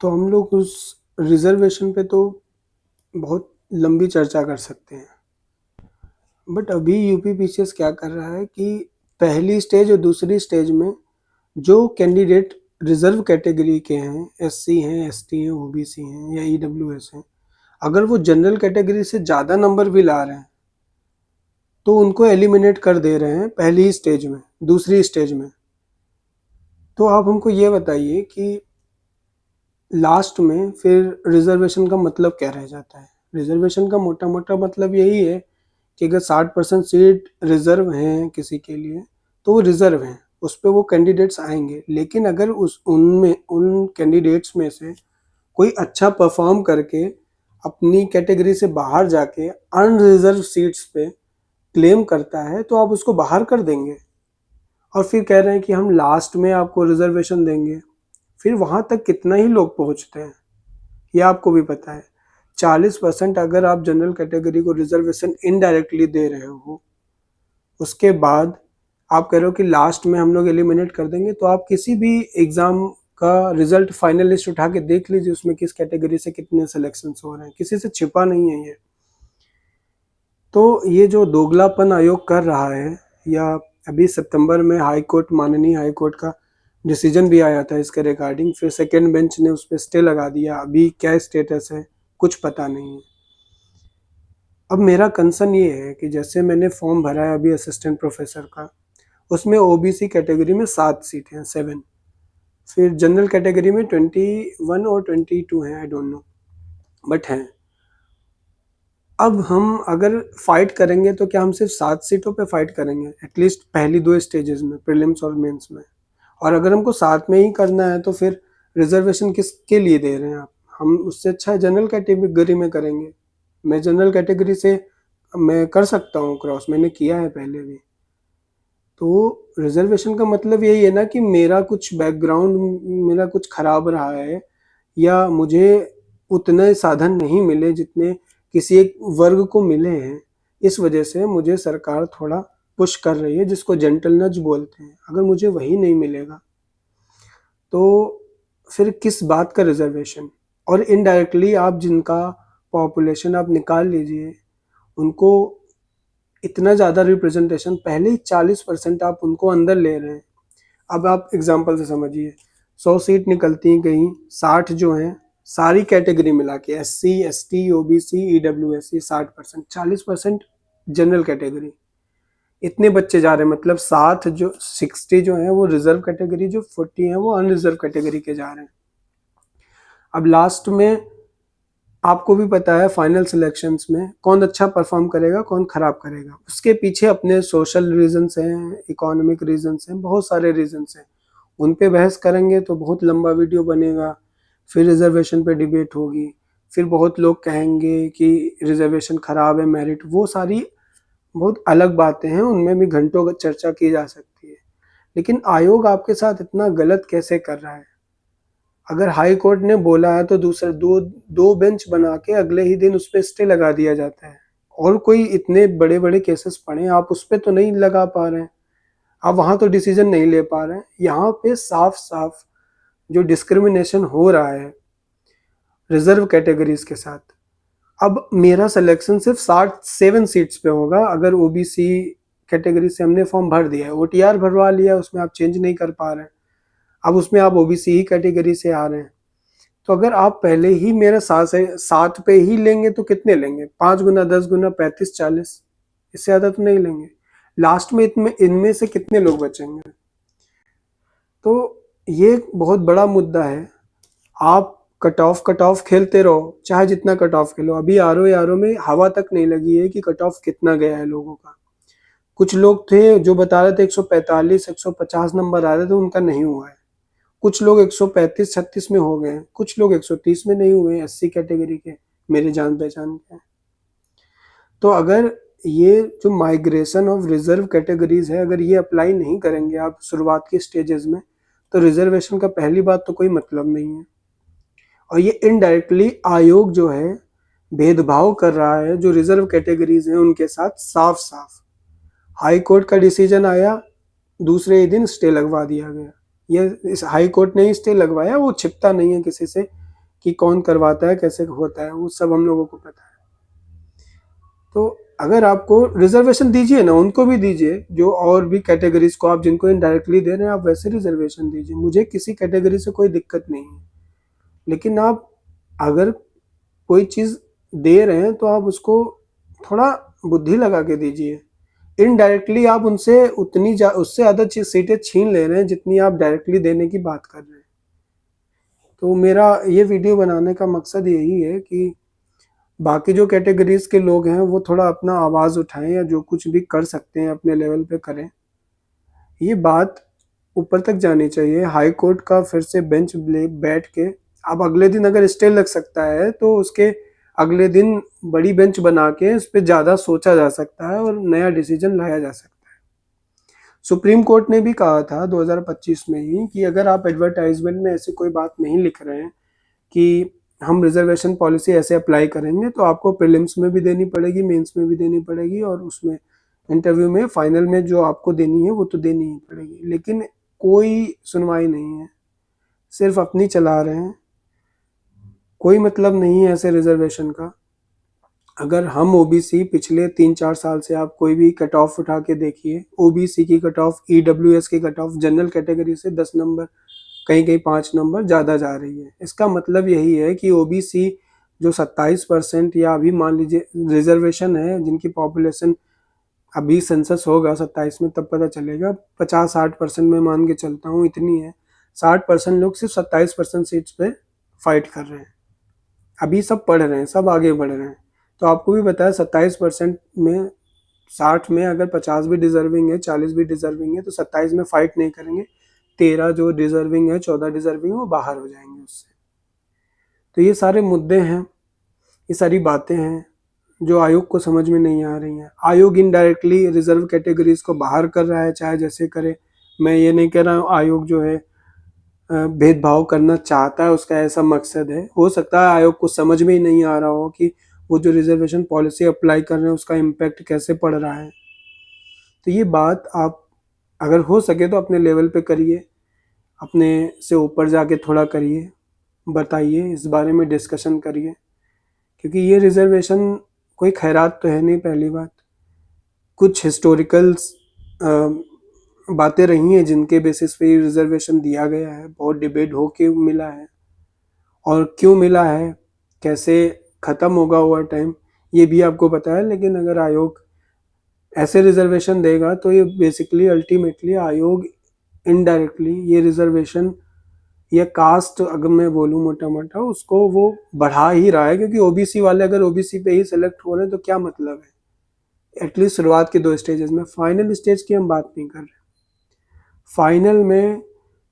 तो हम लोग उस रिज़र्वेशन पे तो बहुत लंबी चर्चा कर सकते हैं। बट अभी यूपी पीसीएस क्या कर रहा है कि पहली स्टेज और दूसरी स्टेज में जो कैंडिडेट रिज़र्व कैटेगरी के हैं, एससी हैं, एसटी हैं, ओबीसी हैं या ईडब्ल्यूएस हैं, अगर वो जनरल कैटेगरी से ज़्यादा नंबर भी ला रहे हैं, तो उनको एलिमिनेट कर दे रहे हैं पहली ही स्टेज में, दूसरी स्टेज में। तो आप हमको ये बताइए कि लास्ट में फिर रिजर्वेशन का मतलब क्या रह जाता है? रिजर्वेशन का मोटा-मोटा मतलब यही है कि अगर 60% सीट रिजर्व हैं किसी के लिए, तो वो रिजर्व हैं, उस पे वो कैंडिडेट्स आएँगे। लेकिन अगर उन कैंडिडेट्स में से कोई अच्छा परफ़ॉर्म करके अपनी कैटेगरी से बाहर जाके अनरिजर्व सीट्स पे क्लेम करता है, तो आप उसको बाहर कर देंगे और फिर कह रहे हैं कि हम लास्ट में आपको रिजर्वेशन देंगे। फिर वहाँ तक कितना ही लोग पहुँचते हैं, ये आपको भी पता है। 40% अगर आप जनरल कैटेगरी को रिजर्वेशन इनडायरेक्टली दे रहे हो, उसके बाद आप कह रहे हो कि लास्ट में हम लोग एलिमिनेट कर देंगे, तो आप किसी भी एग्ज़ाम का रिज़ल्ट फाइनल लिस्ट उठा के देख लीजिए, उसमें किस कैटेगरी से कितने सिलेक्शंस हो रहे हैं, किसी से छिपा नहीं है ये। तो ये जो दोगलापन आयोग कर रहा है, या अभी सितंबर में माननीय हाई कोर्ट का डिसीजन भी आया था इसके रिगार्डिंग, फिर सेकंड बेंच ने उस पे स्टे लगा दिया। अभी क्या स्टेटस है कुछ पता नहीं है। अब मेरा कंसर्न ये है कि जैसे मैंने फॉर्म भरा है अभी असिस्टेंट प्रोफेसर का, उसमें ओबीसी कैटेगरी में 7 सीटें हैं, 7। फिर जनरल कैटेगरी में 21 और 22 हैं, आई डोंट नो, बट हैं। अब हम अगर फाइट करेंगे तो क्या हम सिर्फ 7 सीटों पे फाइट करेंगे, एटलीस्ट पहली 2 स्टेजेस में, प्रीलिम्स और मेंस में। और अगर हमको साथ में ही करना है तो फिर रिजर्वेशन किसके लिए दे रहे हैं आप? हम उससे अच्छा जनरल कैटेगरी में करेंगे। मैं जनरल कैटेगरी से मैं कर सकता हूँ क्रॉस, मैंने किया है पहले भी। तो रिजर्वेशन का मतलब यही है ना कि मेरा कुछ बैकग्राउंड, मेरा कुछ खराब रहा है, या मुझे उतने साधन नहीं मिले जितने किसी एक वर्ग को मिले हैं। इस वजह से मुझे सरकार थोड़ा पुश कर रही है, जिसको जेंटल नज बोलते हैं। अगर मुझे वही नहीं मिलेगा तो फिर किस बात का रिजर्वेशन? और इनडायरेक्टली आप जिनका पॉपुलेशन आप निकाल लीजिए, उनको इतना ज़्यादा रिप्रेजेंटेशन, पहले ही 40% आप उनको अंदर ले रहे हैं। अब आप एग्जांपल से समझिए, 100 सीट निकलती हैं कहीं, 60 जो हैं सारी कैटेगरी मिला के, एससी, एसटी, ओबीसी, ईडब्ल्यूएस, ये 60%, 40% जनरल कैटेगरी, इतने बच्चे जा रहे हैं। मतलब 60 जो 60 जो है वो रिजर्व कैटेगरी, जो 40 है वो अनरिजर्व कैटेगरी के जा रहे हैं। अब लास्ट में आपको भी पता है फाइनल सिलेक्शंस में कौन अच्छा परफॉर्म करेगा, कौन खराब करेगा। उसके पीछे अपने सोशल रीजंस हैं, इकोनॉमिक रीजंस हैं, बहुत सारे रीजंस हैं। उन पे बहस करेंगे तो बहुत लंबा वीडियो बनेगा, फिर रिजर्वेशन पे डिबेट होगी, फिर बहुत लोग कहेंगे कि रिजर्वेशन खराब है, मेरिट, वो सारी बहुत अलग बातें हैं, उनमें भी घंटों चर्चा की जा सकती है। लेकिन आयोग आपके साथ इतना गलत कैसे कर रहा है? अगर हाई कोर्ट ने बोला है तो दूसरे दो बेंच बना के अगले ही दिन उस पे स्टे लगा दिया जाता है। और कोई इतने बड़े बड़े केसेस पड़े, आप उस पे तो नहीं लगा पा रहे हैं, आप वहां तो डिसीजन नहीं ले पा रहे हैं। यहाँ पे साफ साफ जो डिस्क्रिमिनेशन हो रहा है रिजर्व कैटेगरीज के साथ। अब मेरा सिलेक्शन सिर्फ 67 सीट्स पे होगा। अगर ओबीसी कैटेगरी से हमने फॉर्म भर दिया है, ओटीआर भरवा लिया, उसमें आप चेंज नहीं कर पा रहे हैं, अब उसमें आप ओबीसी ही कैटेगरी से आ रहे हैं। तो अगर आप पहले ही मेरा 7 पे ही लेंगे तो कितने लेंगे? 5 गुना, 10 गुना, 35, 40, इससे ज़्यादा तो नहीं लेंगे। लास्ट में इनमें से कितने लोग बचेंगे? तो ये बहुत बड़ा मुद्दा है। आप कट ऑफ खेलते रहो, चाहे जितना कट ऑफ खेलो। अभी आरओ में हवा तक नहीं लगी है कि कट ऑफ कितना गया है लोगों का। कुछ लोग थे जो बता रहे थे 145 150 नंबर आ रहे थे, उनका नहीं हुआ है। कुछ लोग 135-36 में हो गए हैं, कुछ लोग 130 में नहीं हुए, एससी कैटेगरी के, मेरे जान पहचान के। तो अगर ये जो माइग्रेशन ऑफ रिजर्व कैटेगरीज है, अगर ये अप्लाई नहीं करेंगे आप शुरुआत के स्टेजेस में, तो रिजर्वेशन का पहली बात तो कोई मतलब नहीं है। और ये इनडायरेक्टली आयोग जो है भेदभाव कर रहा है जो रिजर्व कैटेगरीज हैं उनके साथ, साफ साफ। हाई कोर्ट का डिसीजन आया, दूसरे ही दिन स्टे लगवा दिया गया। ये इस हाई कोर्ट ने ही स्टे लगवाया, वो छिपता नहीं है किसी से। कि कौन करवाता है, कैसे होता है, वो सब हम लोगों को पता है। तो अगर आपको रिजर्वेशन दीजिए ना, उनको भी दीजिए जो और भी कैटेगरीज को आप जिनको इनडायरेक्टली दे रहे हैं, आप वैसे रिजर्वेशन दीजिए, मुझे किसी कैटेगरी से कोई दिक्कत नहीं है। लेकिन आप अगर कोई चीज़ दे रहे हैं तो आप उसको थोड़ा बुद्धि लगा के दीजिए। इनडायरेक्टली आप उनसे उससे ज़्यादा सीटें छीन ले रहे हैं जितनी आप डायरेक्टली देने की बात कर रहे हैं। तो मेरा ये वीडियो बनाने का मकसद यही है कि बाकी जो कैटेगरीज के लोग हैं वो थोड़ा अपना आवाज़ उठाएं, या जो कुछ भी कर सकते हैं अपने लेवल पे करें। ये बात ऊपर तक जानी चाहिए। हाई कोर्ट का फिर से बेंच बैठ के, अब अगले दिन अगर स्टे लग सकता है तो उसके अगले दिन बड़ी बेंच बना के उस पर ज़्यादा सोचा जा सकता है और नया डिसीजन लाया जा सकता है। सुप्रीम कोर्ट ने भी कहा था 2025 में ही कि अगर आप एडवर्टाइजमेंट में ऐसी कोई बात नहीं लिख रहे हैं कि हम रिजर्वेशन पॉलिसी ऐसे अप्लाई करेंगे, तो आपको प्रीलिम्स में भी देनी पड़ेगी, मेंस में भी देनी पड़ेगी, और उसमें इंटरव्यू में फाइनल में जो आपको देनी है वो तो देनी ही पड़ेगी। लेकिन कोई सुनवाई नहीं है, सिर्फ अपनी चला रहे हैं। कोई मतलब नहीं है ऐसे रिजर्वेशन का। अगर हम ओबीसी पिछले 3-4 साल से आप कोई भी कट ऑफ उठा के देखिए, ओबीसी की कट ऑफ, ईडब्ल्यूएस की कट ऑफ जनरल कैटेगरी से 10 नंबर, कहीं कहीं 5 नंबर ज़्यादा जा रही है। इसका मतलब यही है कि ओबीसी जो 27% या अभी मान लीजिए रिजर्वेशन है, जिनकी पॉपुलेशन अभी सेंसस होगा 27 में तब पता चलेगा, 50-60% में मान के चलता हूँ इतनी है, 60% लोग सिर्फ 27% सीट्स पे फाइट कर रहे हैं। अभी सब पढ़ रहे हैं, सब आगे बढ़ रहे हैं। तो आपको भी पता है 27% में 60 में अगर 50 भी डिजर्विंग है, 40 भी डिजर्विंग है, तो 27 में फाइट नहीं करेंगे, 13 जो डिजर्विंग है, 14 डिजर्विंग है, वो बाहर हो जाएंगे उससे। तो ये सारे मुद्दे हैं, ये सारी बातें हैं जो आयोग को समझ में नहीं आ रही हैं। आयोग इनडायरेक्टली रिजर्व कैटेगरीज को बाहर कर रहा है, चाहे जैसे करे। मैं ये नहीं कह रहा हूँ आयोग जो है भेदभाव करना चाहता है, उसका ऐसा मकसद है। हो सकता है आयोग को समझ में ही नहीं आ रहा हो कि वो जो रिजर्वेशन पॉलिसी अप्लाई कर रहे हैं उसका इम्पैक्ट कैसे पड़ रहा है। तो ये बात आप अगर हो सके तो अपने लेवल पे करिए, अपने से ऊपर जाके थोड़ा करिए, बताइए, इस बारे में डिस्कशन करिए, क्योंकि ये रिजर्वेशन कोई खैरात तो है नहीं। पहली बात, कुछ हिस्टोरिकल्स बातें रही हैं जिनके बेसिस पे ये रिजर्वेशन दिया गया है, बहुत डिबेट हो के मिला है, और क्यों मिला है, कैसे ख़त्म होगा ओवर टाइम, ये भी आपको पता है। लेकिन अगर आयोग ऐसे रिजर्वेशन देगा तो ये बेसिकली अल्टीमेटली आयोग इनडायरेक्टली ये रिजर्वेशन या कास्ट, अगर मैं बोलूँ मोटा मोटा, उसको वो बढ़ा ही रहा है। क्योंकि ओबीसी वाले अगर ओबीसी पे ही सेलेक्ट हो रहे हैं तो क्या मतलब है। एटलीस्ट शुरुआत के 2 स्टेजेस में, फाइनल स्टेज की हम बात नहीं कर रहे। फाइनल में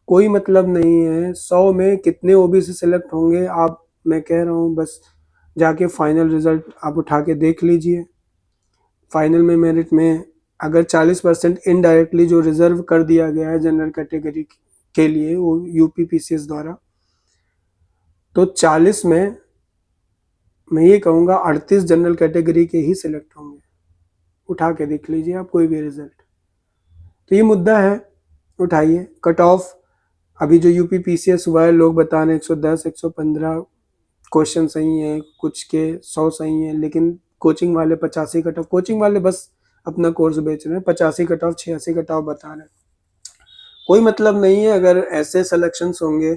कोई मतलब नहीं है 100 में कितने ओबीसी सेलेक्ट होंगे। आप, मैं कह रहा हूँ बस जाके फाइनल रिजल्ट आप उठा के देख लीजिए। फाइनल में मेरिट में अगर 40% इनडायरेक्टली जो रिजर्व कर दिया गया है जनरल कैटेगरी के लिए वो यूपीपीसीएस द्वारा, तो 40 में मैं ये कहूँगा 38 जनरल कैटेगरी के ही सिलेक्ट होंगे। उठा के देख लीजिए आप कोई भी रिजल्ट। तो ये मुद्दा है, उठाइए। कट ऑफ अभी जो यूपीपीसीएस हुआ है, लोग बता रहे हैं 110 115 क्वेश्चन सही हैं, कुछ के 100 सही हैं, लेकिन कोचिंग वाले 85 कट ऑफ, कोचिंग वाले बस अपना कोर्स बेच रहे हैं, 85 कट ऑफ 86 कट ऑफ बता रहे हैं। कोई मतलब नहीं है। अगर ऐसे सिलेक्शंस होंगे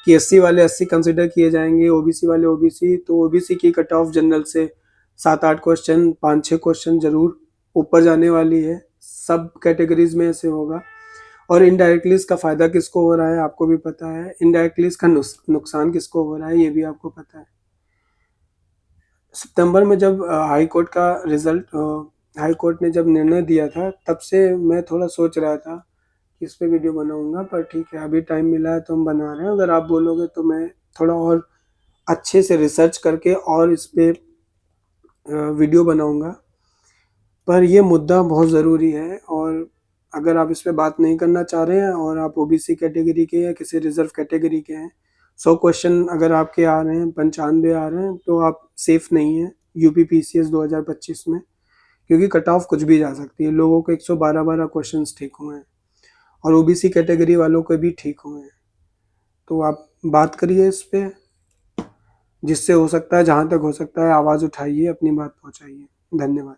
कि एससी वाले 80 कंसिडर किए जाएंगे, ओबीसी वाले ओबीसी, तो ओबीसी की कट ऑफ जनरल से 7-8 क्वेश्चन, 5-6 क्वेश्चन जरूर ऊपर जाने वाली है। सब कैटेगरीज में ऐसे होगा। और इनडायरेक्टली इसका फायदा किसको हो रहा है आपको भी पता है, इनडायरेक्टली इसका नुकसान किसको हो रहा है ये भी आपको पता है। सितंबर में जब हाई कोर्ट का रिजल्ट, हाई कोर्ट ने जब निर्णय दिया था, तब से मैं थोड़ा सोच रहा था कि इस पे वीडियो बनाऊंगा, पर ठीक है अभी टाइम मिला है तो हम बना रहे हैं। अगर आप बोलोगे तो मैं थोड़ा और अच्छे से रिसर्च करके और इस पे वीडियो बनाऊंगा। पर ये मुद्दा बहुत ज़रूरी है, और अगर आप इस पे बात नहीं करना चाह रहे हैं और आप ओबीसी कैटेगरी के या किसी रिजर्व कैटेगरी के हैं, 100 क्वेश्चन अगर आपके आ रहे हैं, 95 आ रहे हैं, तो आप सेफ नहीं हैं यूपीपीसीएस 2025 में। क्योंकि कट ऑफ कुछ भी जा सकती है। लोगों को 112 क्वेश्चन ठीक हुए हैं, और ओबीसी कैटेगरी वालों के भी ठीक हुए हैं। तो आप बात करिए इस पे, जिससे हो सकता है, जहाँ तक हो सकता है आवाज़ उठाइए, अपनी बात पहुँचाइए। धन्यवाद।